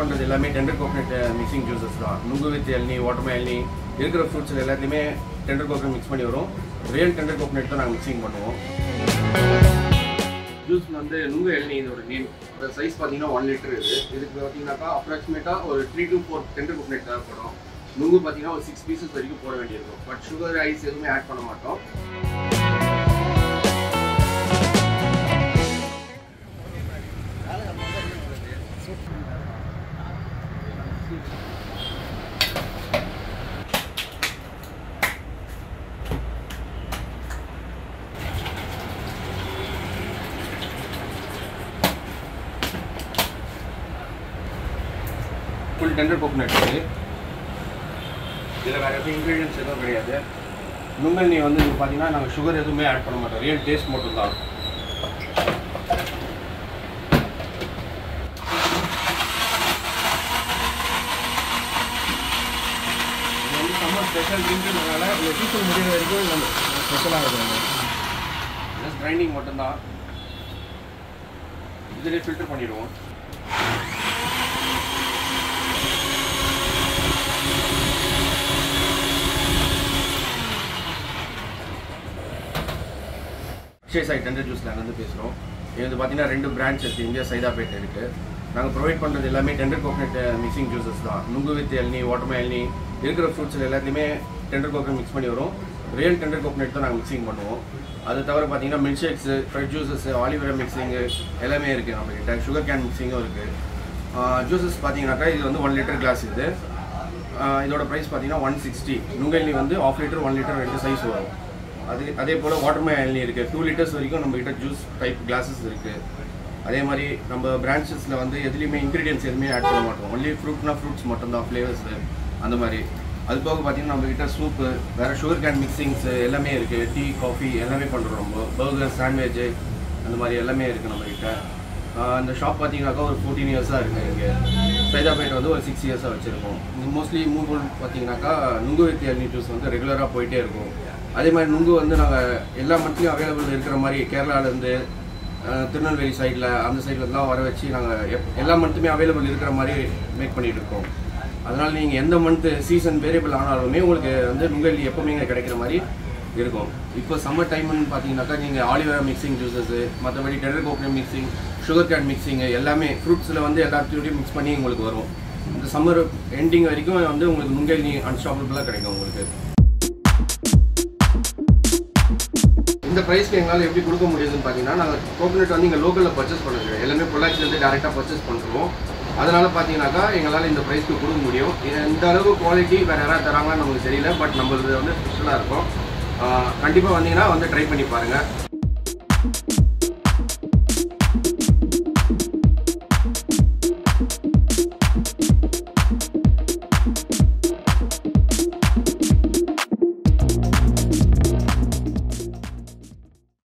பண்ணுறது எல்லாமே tender coconut mixing juices தான். நுங்கு வித் இளநீ, வாட்டர்மெலன் இளநீ இருக்கிற ஃப்ரூட்ஸ் எல்லாத்தையுமே டெண்டர் கோகனட் மிக்ஸ் பண்ணி வரும். ரியல் டெண்டர் கோகனட் தான் நாங்கள் மிக்சிங் பண்ணுவோம். ஜூஸ் வந்து நுங்கு இளநீ இதோட நேம். சைஸ் பார்த்தீங்கன்னா 1 லிட்டர் இதுக்கு பார்த்தீங்கன்னாக்கா அப்ராக்சிமேட்டாக ஒரு 3 to 4 டெண்டர் கோகனட் தேவைப்படும். நுங்கு பார்த்தீங்கன்னா ஒரு 6 பீசஸ் வரைக்கும் போட வேண்டியிருக்கும். பட் சுகர் ஐஸ் எதுவுமே ஆட் பண்ண மாட்டோம். ஃபுல் டெண்டர் கோகனட் இதில் வேறு எதுவும் இன்க்ரீடியன்ஸ் எதுவும் கிடையாது. நுங்கெண்ணி வந்து நீங்கள் பார்த்தீங்கன்னா நாங்கள் சுகர் எதுவுமே ஆட் பண்ண மாட்டோம். ரியல் டேஸ்ட் மட்டும்தான். இது வந்து சம்மர் ஸ்பெஷல் ட்ரிங்க்னால இந்த சீசன் முடிகிற வரைக்கும் நம்ம ஸ்பெஷலாக இருக்கும். ஜஸ்ட் கிரைண்டிங் மட்டும்தான். இதிலே ஃபில்டர் பண்ணிடுவோம். அக்ஷய் சாய் டெண்டர் JuiceLand வந்து பேசுகிறோம். இது வந்து பார்த்தீங்கன்னா 2 பிரான்ச் இருக்குது. இந்தியா சைதாப்பேட் இருக்குது. நாங்கள் ப்ரொவைட் பண்ணுறது எல்லாமே டெண்டர் கோகனட் மிக்சிங் ஜூஸஸ் தான். நுங்கு வித் இளநீ, வாட்டர்மெலன் இளநீ இருக்கிற ஃப்ரூட்ஸில் எல்லாத்தையுமே டெண்டர் கோகனட் மிக்ஸ் பண்ணி வரும். ரியல் டெண்டர் கோகனட் தான் நாங்கள் மிக்சிங் பண்ணுவோம். அது தவிர பார்த்தீங்கன்னா milk shakes, fresh juices, aloe vera mixing எல்லாமே இருக்குது நம்மகிட்ட. சுகர் கேன் மிக்சிங்கும் இருக்குது. ஜூஸஸ் பார்த்தீங்கன்னாக்கா இது வந்து 1 லிட்டர் கிளாஸ். இது இதோட ப்ரைஸ் பார்த்தீங்கன்னா 160. நுங்கெண்ணி வந்து 1/2 லிட்டர் 1 லிட்டர் 2 சைஸ் வரும். அதே போல் வாட்டர்மெலன் இளநீ இருக்குது. 2 லிட்டர்ஸ் வரைக்கும் நம்மகிட்ட ஜூஸ் டைப் கிளாஸஸ் இருக்குது. அதே மாதிரி நம்ம பிரான்ச்சஸில் வந்து எதுலேயுமே இன்க்ரீடியன்ஸ் எதுவுமே ஆட் பண்ண மாட்டோம். ஒன்லி ஃப்ரூட்னா ஃப்ரூட்ஸ் மட்டும்தான், ஃப்ளேவர்ஸு அந்த மாதிரி. அது போக பார்த்தீங்கன்னா நம்மகிட்ட சூப்பு, வேறு சுகர் கேன் மிக்சிங்ஸு எல்லாமே இருக்குது. டீ, காஃபி எல்லாமே பண்ணுறோம். நம்ம பர்கர், சாண்ட்விட்சு அந்த மாதிரி எல்லாமே இருக்குது நம்மகிட்ட. அந்த ஷாப் பார்த்தீங்கன்னாக்கா ஒரு 14 இயர்ஸாக இருக்குது. இங்கே சைதாப்பேட் வந்து ஒரு 6 இயர்ஸாக வச்சுருக்கோம். மோஸ்ட்லி மூவ் பார்த்தீங்கன்னாக்கா நுங்கு வித் இளநீ ஜூஸ் வந்து ரெகுலராக போயிட்டே இருக்கும். அதே மாதிரி நுங்கு வந்து நாங்கள் எல்லா மந்த்லையும் அவைலபிள் இருக்கிற மாதிரி கேரளாவிலேருந்து, திருநெல்வேலி சைடில் அந்த சைட்லலாம் வர வச்சு நாங்கள் எல்லா மந்த்துமே அவைலபிள் இருக்கிற மாதிரி மேக் பண்ணிகிட்டு இருக்கோம். அதனால் நீங்கள் எந்த மந்த்து சீசன் வேரியபிள் ஆனாலுமே உங்களுக்கு வந்து நுங்கெண்ணி எப்போவுமே இங்கே கிடைக்கிற மாதிரி இருக்கும். இப்போ சம்மர் டைம்னு பார்த்தீங்கன்னாக்கா நீங்கள் ஆலிவேரா மிக்சிங் ஜூஸஸ், மற்றபடி tender coconut mixing, sugar cane mixing எல்லாமே ஃப்ரூட்ஸில் வந்து எல்லாத்தையும் மிக்ஸ் பண்ணி உங்களுக்கு வரும். இந்த சம்மர் எண்டிங் வரைக்கும் வந்து உங்களுக்கு நுங்கெண்ணி அன்ஸ்டாப்பபிளாக கிடைக்கும் உங்களுக்கு. இந்த ப்ரைஸ்க்கு எங்களால் எப்படி கொடுக்க முடியுதுன்னு பார்த்தீங்கன்னா, நாங்கள் கோகனட் வந்து இங்கே லோக்கலில் பர்ச்சேஸ் பண்ணுறோம். எல்லாமே பொள்ளாச்சிலேருந்து டேரெக்டாக பர்ச்சேஸ் பண்ணுறோம். அதனால் பார்த்தீங்கன்னாக்கா எங்களால் இந்த ப்ரைஸ்க்கு கொடுக்க முடியும். இந்த அளவு குவாலிட்டி வேறு யாராவது தராங்கன்னு நமக்கு தெரியல. பட் நம்மளது வந்து ஸ்பெஷலாக இருக்கும். கண்டிப்பாக வந்தீங்கன்னா வந்து ட்ரை பண்ணி பாருங்கள்.